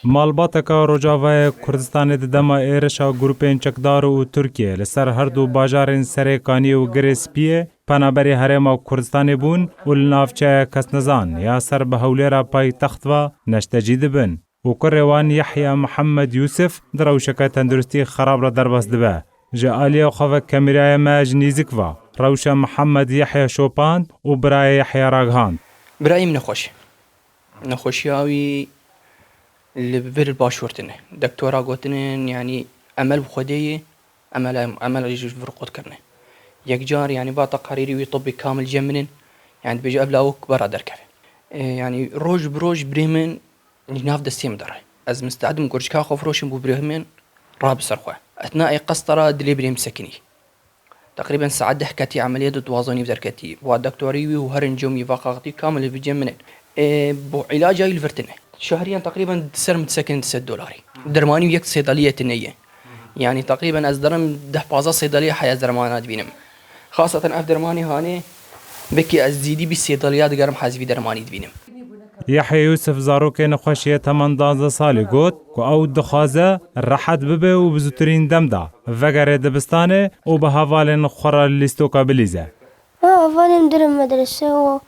مالباتکا روجاوای کردستان دما ایرشا گروپین چکدار و ترکیه لسر هر دو باجارین سرکانی و گریسپیه پنابری هرما کردستان بون و لنافچه کسنزان یا سر به هولیر پای تخت و نشتجید بن و کروان یحیی محمد یوسف دروشکه تندرستی خراب را درباس دبه جالی و خواه کمیرای ماج نیزک و روش محمد یحیی شوپاند و برای یحیی راگهاند برای من نخوشی هاوی اللي ببر باشورتنه دكتورة قوتنن يعني أمل بخديه أمل يجوز فرقود كرنه يكجار يعني با تقاريري ويطبي كامل جمنن يعني بيجي قبل أو كبار دركفه يعني روج بروج بريمن ناف دستيم دره از مستعد مقرش كا خوف روشن بو بريمن راب سرخوه أثناء قسطرة دلي بريم سكني تقريبا ساعة حكتي عملية توازني بدركتي ودكتوري وهرن جومي فقاقتي كامل في جمنن بو علاج هاي الفرتنه شهريا تقريبا سر متسكن $6 درماني ويك صيدليه تنيه يعني تقريبا از درم ده بازا صيدليه حياه درمانات بينم خاصه اف درماني هاني بكي از زيدي بالصيدليات قرم حازبي درماني بينم یحیی یوسف زاروک نخوشیه 18 سالی گوت که او دخوازه راحت ببه و بزرگترین دم دا وگره دبستانه و به حوالن خورا لیستو کابلیزه أولي درم مدرسة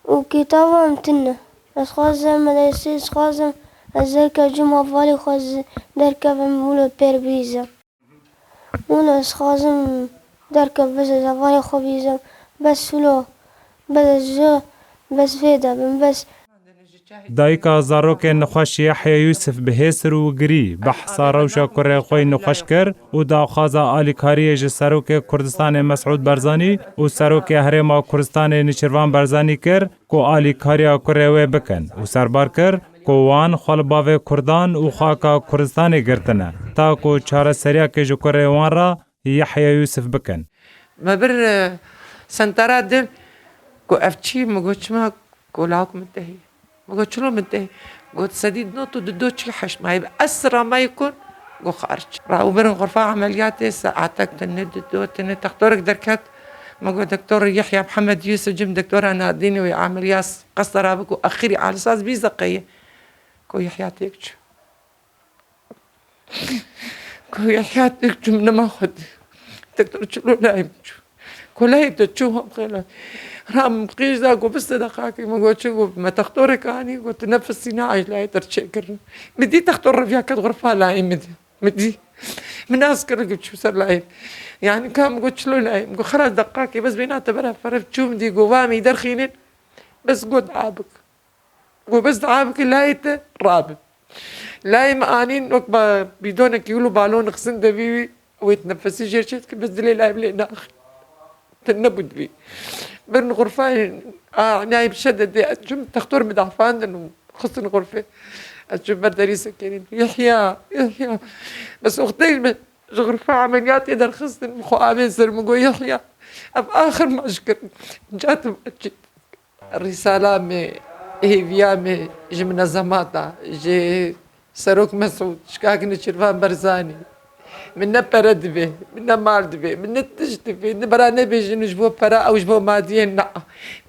وكتابة متنة بس خوازم مدرسة خوازم أزيك الجمعة فالي خوز دركب مولو بيربيزة مولو خوازم دركب بس فالي خوبيزة بس فلو بس جو بس فيدا بس دایکا زاروک نخوش یحیی یوسف بهسر و گری بحثا روشا کره خوی نخوش کر و داخازا آلی کاری جسروک کردستان مسعود برزانی و سروک هرما کردستان نشروان برزانی کر کو آلی کاریا کره و بکن و سربار کر کوان خالباو کردان و خاکا کردستان گرتنه تا کو چاره سریا که جو کره وان را یحیی یوسف بکن ما بر سنترات دل کو افتشي مگوچ ما کولاک منتهي قلت شلون منتهي؟ قلت سديد نوت ودو شي حش ما يبقى أسرع ما يكون قو خارج راهو بين غرفة عمليات ساعتك تند دكتورك دركات ما قلت دكتور يحيى محمد يوسف جم دكتور أنا أديني ويا عمليات قصر بك وأخري على أساس بيزقية كو يحيى تيكش كو يحيى تيكش من ما خد دكتور شلون لا يمشوا كلها تشوفهم خلا رام قيزا قو بس دقاقي ما قلت شو ما تختورك اني قلت نفس صناعي لا ترشكر مدي تختور فيها كد غرفه لا مدي من اسكر قلت شو صار لا يعني كان قلت شلون لا قلت خلاص دقاقي بس بينات برا فرفت شو مدي قوامي درخينين بس قلت عابك وبس دعابك لا رابط لا مانين وقت بدونك يقولوا بالون خسن دبيبي ويتنفسي جيرشتك بس دليل لا بلي اخر تنبد بي بين غرفين نايب شدد أجم تختار مدعفان إنه خصن غرفة أجم برداري سكينين يحيى بس أختي غرفة عمليات إذا خصن مخوامين سر مقول يحيى أب آخر ما أشكر جات مأجد الرسالة مي هي فيامي جي منظماتها جي سروك مسعود شكاك نشرفان برزاني من برد به من مارد به من تجت به نبرا نبيج نجبو برا أو جبو مادين لا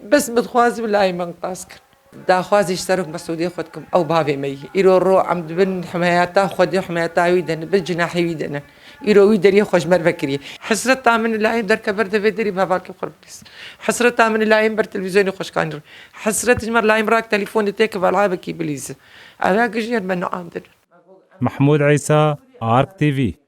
بس متخواز ولا من قاسك دا خوازي اشترك مسعودية خدكم أو بابي مي إيرو رو عمد بن حماياتا خدي حماياتا ويدن بالجناح ويدن إيرو ويدري خوش مر بكري حسرتها من اللاعب در كبر ده فيدري باباك قربليس حسرتها من اللاعب بر تلفزيون خوش كان حسرت جمر لاعب راك تليفون تيك بالعابك بليز أنا كجير من عامدن محمود عيسى آرك تي في